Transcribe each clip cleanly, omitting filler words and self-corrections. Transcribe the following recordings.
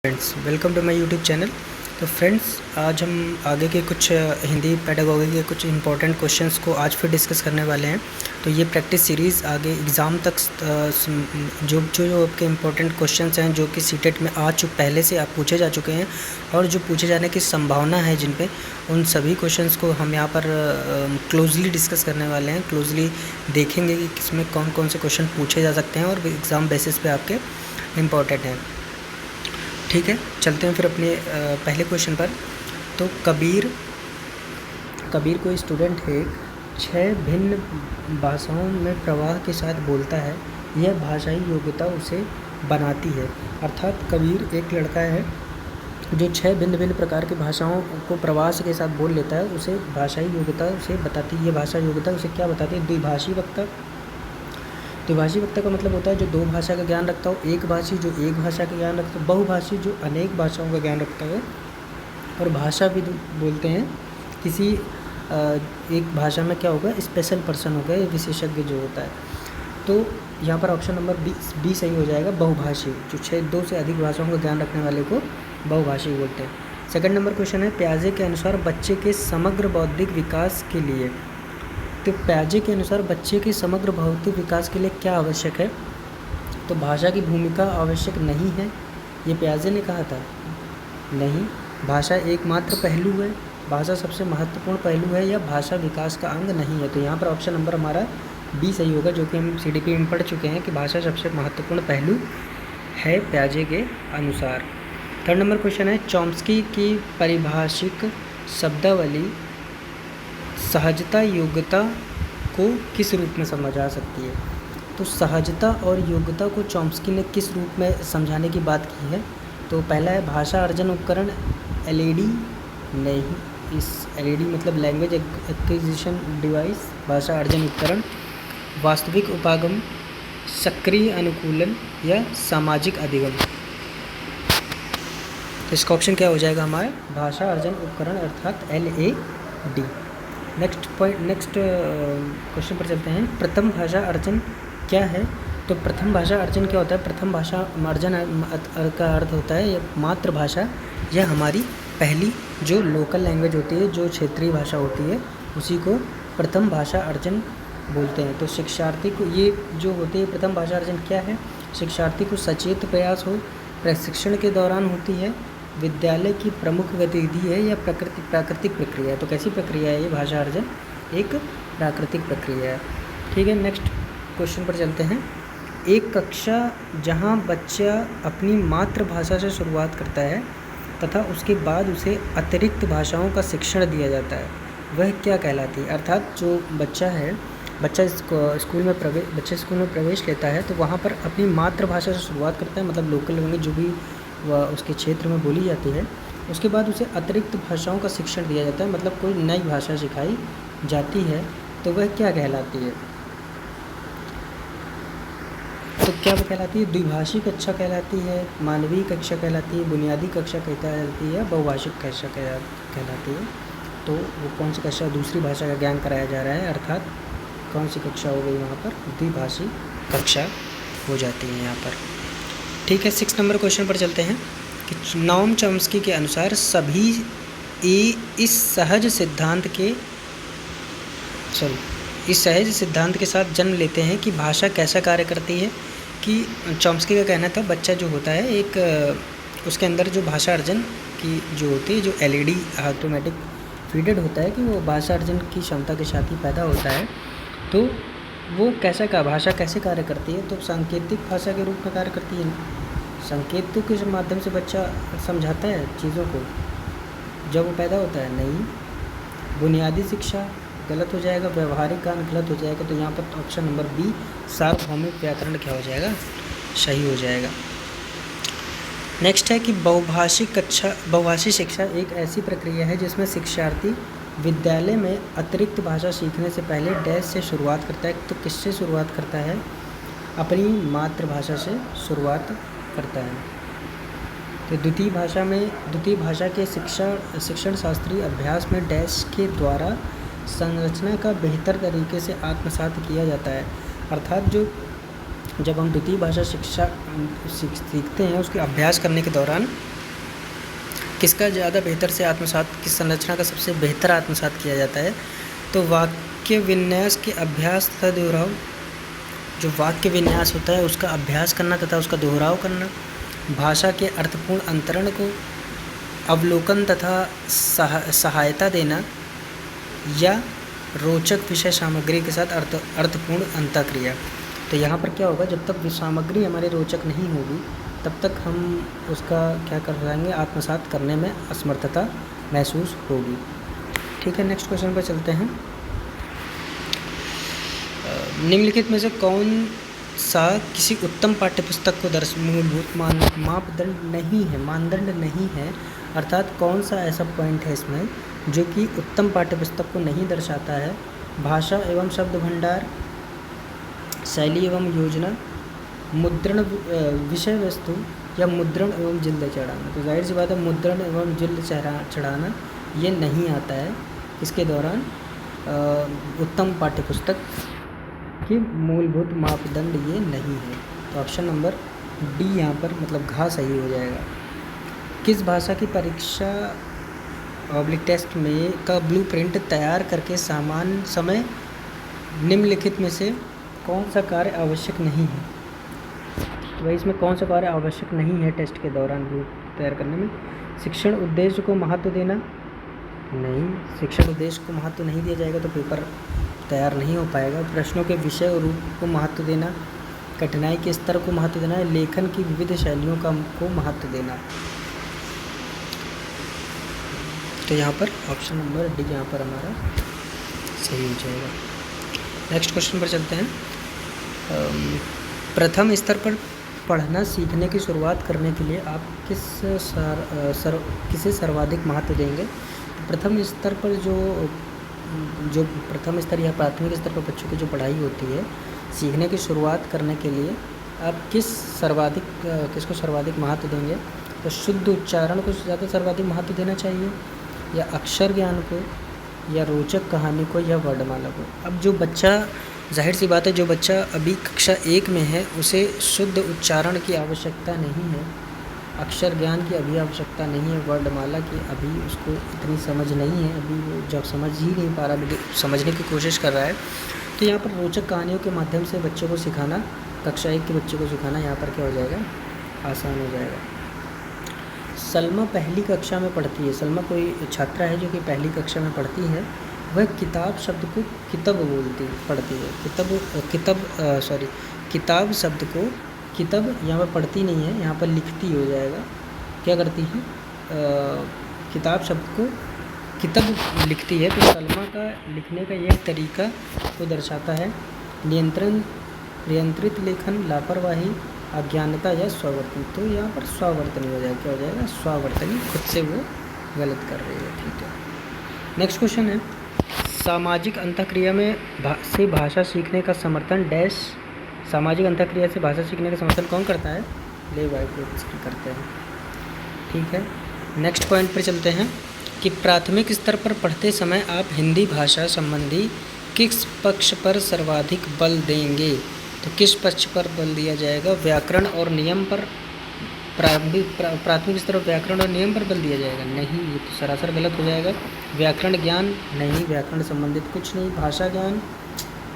Friends, welcome to my YouTube channel. तो friends, आज हम आगे के कुछ हिंदी पेडागोगी के कुछ इंपॉर्टेंट क्वेश्चंस को आज फिर डिस्कस करने वाले हैं। तो ये प्रैक्टिस सीरीज़ आगे एग्ज़ाम तक जो जो आपके इंपॉर्टेंट क्वेश्चंस हैं जो कि सीटेट में पहले से आप पूछे जा चुके हैं और जो पूछे जाने की संभावना है जिन पे, उन सभी क्वेश्चंस को हम यहाँ पर क्लोजली डिस्कस करने वाले हैं। क्लोजली देखेंगे कि किसमें कौन कौन से क्वेश्चन पूछे जा सकते हैं और एग्ज़ाम बेसिस पे आपके इम्पॉर्टेंट हैं। ठीक है, चलते हैं फिर अपने पहले क्वेश्चन पर। तो कबीर कोई स्टूडेंट है, 6 भिन्न भाषाओं में प्रवाह के साथ बोलता है। यह भाषाई योग्यता उसे बनाती है। अर्थात कबीर एक लड़का है जो 6 भिन्न भिन्न प्रकार की भाषाओं को प्रवाह के साथ बोल लेता है, उसे भाषाई योग्यता उसे बताती है। ये भाषा योग्यता उसे क्या बताती है? द्विभाषी वक्ता। द्विभाषी वक्ता का मतलब होता है जो 2 भाषा का ज्ञान रखता हो, एक भाषी जो एक भाषा का ज्ञान रखता हो, बहुभाषी जो अनेक भाषाओं का ज्ञान रखता हो, और भाषाविद बोलते हैं किसी एक भाषा में क्या होगा, स्पेशल पर्सन होगा, विशेषज्ञ जो होता है। तो यहाँ पर ऑप्शन नंबर बी सही हो जाएगा, बहुभाषी। जो 2 से अधिक भाषाओं का ज्ञान रखने वाले को बहुभाषी बोलते हैं। सेकंड नंबर क्वेश्चन है, प्याजे के अनुसार बच्चे के समग्र बौद्धिक विकास के लिए, तो प्याजे के अनुसार बच्चे के समग्र बौद्धिक विकास के लिए क्या आवश्यक है? तो भाषा की भूमिका आवश्यक नहीं है, ये प्याजे ने कहा था। नहीं, भाषा एकमात्र पहलू है, भाषा सबसे महत्वपूर्ण पहलू है, या भाषा विकास का अंग नहीं है। तो यहाँ पर ऑप्शन नंबर हमारा बी सही होगा, जो कि हम CDP में पढ़ चुके हैं कि भाषा सबसे महत्वपूर्ण पहलू है प्याजे के अनुसार। थर्ड नंबर क्वेश्चन है, चॉम्स्की की पारिभाषिक शब्दावली सहजता योग्यता को किस रूप में समझा सकती है? तो सहजता और योग्यता को चॉम्स्की ने किस रूप में समझाने की बात की है? तो पहला है भाषा अर्जन उपकरण, LED। नहीं, इस LED मतलब लैंग्वेज एक्विजिशन डिवाइस, भाषा अर्जन उपकरण, वास्तविक उपागम, सक्रिय अनुकूलन, या सामाजिक अधिगम। तो इसका ऑप्शन क्या हो जाएगा हमारा? भाषा अर्जन उपकरण अर्थात LAD। नेक्स्ट क्वेश्चन पर चलते हैं। प्रथम भाषा अर्जन क्या है? तो प्रथम भाषा अर्जन क्या होता है? प्रथम भाषा अर्जन का अर्थ होता है मातृभाषा, यह हमारी पहली जो लोकल लैंग्वेज होती है, जो क्षेत्रीय भाषा होती है, उसी को प्रथम भाषा अर्जन बोलते हैं। तो शिक्षार्थी को ये जो होती है प्रथम भाषा अर्जन क्या है? शिक्षार्थी को सचेत प्रयास हो, प्रशिक्षण के दौरान होती है, विद्यालय की प्रमुख गतिविधि है, या प्राकृतिक प्रक्रिया है। तो कैसी प्रक्रिया है ये भाषा अर्जन? एक प्राकृतिक प्रक्रिया है। ठीक है, नेक्स्ट क्वेश्चन पर चलते हैं। एक कक्षा जहां बच्चा अपनी मातृभाषा से शुरुआत करता है तथा उसके बाद उसे अतिरिक्त भाषाओं का शिक्षण दिया जाता है, वह क्या कहलाती है? अर्थात जो बच्चा स्कूल में प्रवेश लेता है तो वहाँ पर अपनी मातृभाषा से शुरुआत करता है, मतलब लोकल लैंग्वेज जो भी वह उसके क्षेत्र में बोली जाती है, उसके बाद उसे अतिरिक्त भाषाओं का शिक्षण दिया जाता है, मतलब कोई नई भाषा सिखाई जाती है, तो वह क्या कहलाती है? तो क्या वह कहलाती है? द्विभाषी कक्षा कहलाती है, मानवीय कक्षा कहलाती है, बुनियादी कक्षा कहलाती है, बहुभाषिक कक्षा कहलाती है। तो वो कौन सी कक्षा? दूसरी भाषा का ज्ञान कराया जा रहा है, अर्थात कौन सी कक्षा हो गई वहाँ पर? द्विभाषी कक्षा हो जाती है यहाँ पर। ठीक है, 6 नंबर क्वेश्चन पर चलते हैं कि नोम चॉम्स्की के अनुसार सभी इस सहज सिद्धांत के साथ जन्म लेते हैं कि भाषा कैसा कार्य करती है। कि चॉम्स्की का कहना था बच्चा जो होता है एक उसके अंदर जो भाषा अर्जन की जो होती है, जो LED ऑटोमेटिक फीडेड होता है, कि वो भाषा अर्जन की क्षमता के साथ ही पैदा होता है। तो वो भाषा कैसे कार्य करती है? तो सांकेतिक भाषा के रूप में कार्य करती है। संकेतों के माध्यम से बच्चा समझाता है चीज़ों को जब वो पैदा होता है। नहीं, बुनियादी शिक्षा गलत हो जाएगा, व्यवहारिक ज्ञान गलत हो जाएगा। तो यहाँ पर ऑप्शन नंबर बी सार्वभौमिक व्याकरण क्या हो जाएगा? सही हो जाएगा। नेक्स्ट है कि बहुभाषी शिक्षा एक ऐसी प्रक्रिया है जिसमें शिक्षार्थी विद्यालय में अतिरिक्त भाषा सीखने से पहले डैश से शुरुआत करता है। तो किससे शुरुआत करता है? अपनी मातृभाषा से शुरुआत करता है। तो द्वितीय भाषा के शिक्षण शास्त्रीय अभ्यास में डैश के द्वारा संरचना का बेहतर तरीके से आत्मसात किया जाता है। अर्थात जब हम द्वितीय भाषा शिक्षा सीखते हैं, उसके अभ्यास करने के दौरान किसका ज़्यादा बेहतर से आत्मसात, किस संरचना का सबसे बेहतर आत्मसात किया जाता है? तो वाक्य विन्यास के अभ्यास तथा दोहराव, जो वाक्य विन्यास होता है उसका अभ्यास करना तथा उसका दोहराव करना, भाषा के अर्थपूर्ण अंतरण को अवलोकन तथा सहायता देना, या रोचक विषय सामग्री के साथ अर्थपूर्ण अंतःक्रिया। तो यहाँ पर क्या होगा, जब तक सामग्री हमारी रोचक नहीं होगी तब तक हम उसका क्या कर पाएंगे, आत्मसात करने में असमर्थता महसूस होगी। ठीक है, नेक्स्ट क्वेश्चन पर चलते हैं। निम्नलिखित में से कौन सा किसी उत्तम पाठ्यपुस्तक को मूलभूत मानदंड नहीं है, अर्थात कौन सा ऐसा पॉइंट है इसमें जो कि उत्तम पाठ्यपुस्तक को नहीं दर्शाता है? भाषा एवं शब्द भंडार, शैली एवं योजना, मुद्रण विषय वस्तु, या मुद्रण एवं जिल्द चढ़ाना। तो जाहिर सी बात है मुद्रण एवं जिल्द चढ़ाना ये नहीं आता है इसके दौरान उत्तम पाठ्यपुस्तक की मूलभूत मापदंड ये नहीं है। तो ऑप्शन नंबर डी यहाँ पर मतलब घ सही हो जाएगा। किस भाषा की परीक्षा टेस्ट में का ब्लूप्रिंट तैयार करके सामान्य समय निम्नलिखित में से कौन सा कार्य आवश्यक नहीं है? तो भाई इसमें कौन सा कार्य आवश्यक नहीं है टेस्ट के दौरान ब्लू तैयार करने में? शिक्षण उद्देश्य को महत्व देना, नहीं, शिक्षण उद्देश्य को महत्व नहीं दिया जाएगा तो पेपर तैयार नहीं हो पाएगा। प्रश्नों के विषय और रूप को महत्व देना, कठिनाई के स्तर को महत्व देना, लेखन की विविध शैलियों को महत्व देना। तो यहाँ पर ऑप्शन नंबर डी यहाँ पर हमारा सही हो जाएगा। नेक्स्ट क्वेश्चन पर चलते हैं। प्रथम स्तर पर पढ़ना सीखने की शुरुआत करने के लिए आप किसे सर्वाधिक महत्व देंगे? प्रथम स्तर पर जो प्रथम स्तर या प्राथमिक स्तर पर बच्चों की जो पढ़ाई होती है, सीखने की शुरुआत करने के लिए आप किसको सर्वाधिक महत्व देंगे? तो शुद्ध उच्चारण को ज़्यादा सर्वाधिक महत्व देना चाहिए, या अक्षर ज्ञान को, या रोचक कहानी को, या वर्णमाला को? अब जो बच्चा, जाहिर सी बात है जो बच्चा अभी कक्षा 1 में है उसे शुद्ध उच्चारण की आवश्यकता नहीं है, अक्षर ज्ञान की अभी आवश्यकता नहीं है, वर्णमाला की अभी उसको इतनी समझ नहीं है, अभी वो जब समझ ही नहीं पा रहा, समझने की कोशिश कर रहा है। तो यहाँ पर रोचक कहानियों के माध्यम से बच्चों को सिखाना, कक्षा 1 के बच्चे को सिखाना यहाँ पर क्या हो जाएगा, आसान हो जाएगा। सलमा पहली कक्षा में पढ़ती है, सलमा कोई छात्रा है जो कि पहली कक्षा में पढ़ती है, वह किताब शब्द को किताब पढ़ती है, किताब शब्द को किताब यहाँ पर पढ़ती नहीं है, यहाँ पर लिखती हो जाएगा। क्या करती है, किताब शब्द को किताब लिखती है। तो सलमा का लिखने का यह तरीका को दर्शाता है नियंत्रित लेखन, लापरवाही, अज्ञानता या स्वावर्तनी। तो यहाँ पर स्वावर्तनी हो जाएगा, क्या हो जाएगा, स्वावर्तनी, खुद से वो गलत कर रही है। ठीक है, नेक्स्ट क्वेश्चन है, सामाजिक अंतःक्रिया में से भाषा सीखने का समर्थन डैश, सामाजिक अंतःक्रिया से भाषा सीखने का समर्थन कौन करता है? लेव वाइटोत्स्की करते हैं। ठीक है, नेक्स्ट पॉइंट पर चलते हैं कि प्राथमिक स्तर पर पढ़ते समय आप हिंदी भाषा संबंधी किस पक्ष पर सर्वाधिक बल देंगे? तो किस पक्ष पर बल दिया जाएगा? व्याकरण और नियम पर, प्राथमिक स्तर पर व्याकरण और नियम पर बल दिया जाएगा? नहीं, ये तो सरासर गलत हो जाएगा। व्याकरण ज्ञान? नहीं, व्याकरण संबंधित कुछ नहीं। भाषा ज्ञान?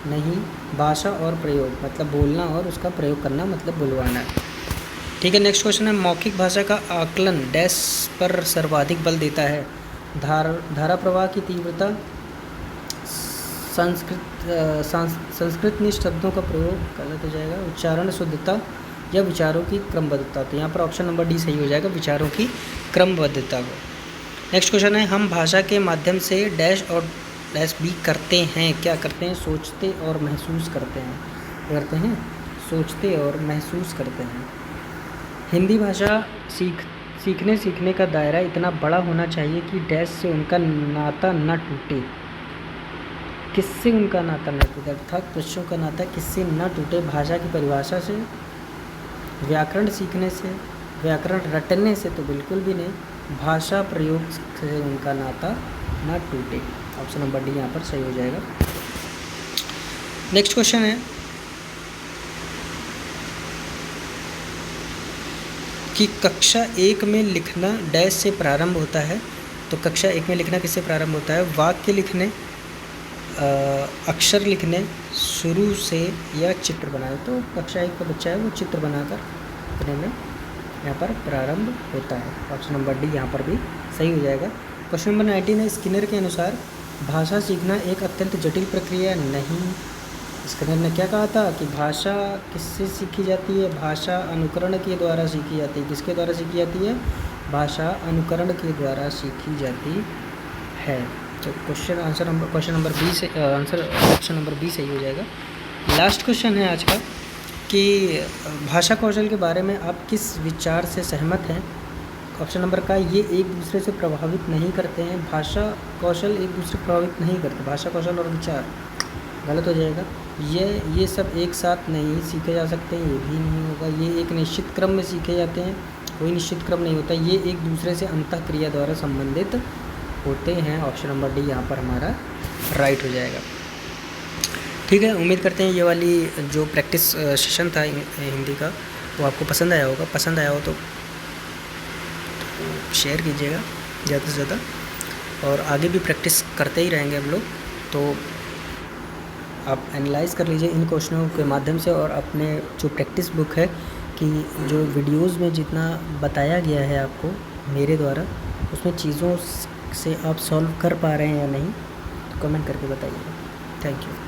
नहीं। भाषा और प्रयोग मतलब बोलना और उसका प्रयोग करना मतलब बुलवाना। ठीक है, नेक्स्ट क्वेश्चन है, मौखिक भाषा का आकलन डैश पर सर्वाधिक बल देता है? धारा प्रवाह की तीव्रता, संस्कृतनिष्ठ शब्दों का प्रयोग, गलत हो जाएगा। उच्चारण शुद्धता या विचारों की क्रमबद्धता? तो यहाँ पर ऑप्शन नंबर डी सही हो जाएगा, विचारों की क्रमबद्धता को। नेक्स्ट क्वेश्चन है, हम भाषा के माध्यम से डैश और डैश भी करते हैं। क्या करते हैं? सोचते और महसूस करते हैं। क्या करते हैं? सोचते और महसूस करते हैं। हिंदी भाषा सीखने का दायरा इतना बड़ा होना चाहिए कि डैश से उनका नाता न टूटे। किससे उनका नाता न टूटे? अर्थात बच्चों का नाता किससे न टूटे? भाषा की परिभाषा से, व्याकरण सीखने से, व्याकरण रटने से तो बिल्कुल भी नहीं, भाषा प्रयोग से उनका नाता न टूटे। ऑप्शन नंबर डी यहाँ पर सही हो जाएगा। नेक्स्ट क्वेश्चन है, कि कक्षा 1 में लिखना डैश से प्रारंभ होता है। तो कक्षा 1 में लिखना किससे प्रारंभ होता है? वाक्य लिखने, अक्षर लिखने, शुरू से या चित्र बनाए। तो कक्षा 1 का बच्चा है वो चित्र बनाकर लिखने में यहाँ पर प्रारंभ होता है। ऑप्शन नंबर डी यहाँ पर भी सही हो जाएगा। क्वेश्चन नंबर 19 है, स्किनर के अनुसार भाषा सीखना एक अत्यंत जटिल प्रक्रिया नहीं। स्किनर ने क्या कहा था कि भाषा किससे सीखी जाती है? भाषा अनुकरण के द्वारा सीखी जाती है। किसके द्वारा सीखी जाती है? भाषा अनुकरण के द्वारा सीखी जाती है। तो क्वेश्चन नंबर बी से आंसर ऑप्शन नंबर बी सही हो जाएगा। लास्ट क्वेश्चन है आज का कि भाषा कौशल के बारे में आप किस विचार से सहमत हैं? ऑप्शन नंबर का ये एक दूसरे से प्रभावित नहीं करते हैं। भाषा कौशल एक दूसरे प्रभावित नहीं करते। भाषा कौशल और विचार गलत हो जाएगा। ये सब एक साथ नहीं सीखे जा सकते, ये भी नहीं होगा। ये एक निश्चित क्रम में सीखे जाते हैं, कोई निश्चित क्रम नहीं होता। ये एक दूसरे से अंतःक्रिया द्वारा संबंधित होते हैं। ऑप्शन नंबर डी यहाँ पर हमारा राइट हो जाएगा। ठीक है, उम्मीद करते हैं ये वाली जो प्रैक्टिस सेशन था हिंदी का वो आपको पसंद आया होगा। पसंद आया हो तो शेयर कीजिएगा ज़्यादा से ज़्यादा, और आगे भी प्रैक्टिस करते ही रहेंगे हम लोग। तो आप एनालाइज कर लीजिए इन क्वेश्चनों के माध्यम से, और अपने जो प्रैक्टिस बुक है कि जो वीडियोस में जितना बताया गया है आपको मेरे द्वारा, उसमें चीज़ों से आप सॉल्व कर पा रहे हैं या नहीं, तो कमेंट करके बताइएगा। Thank you.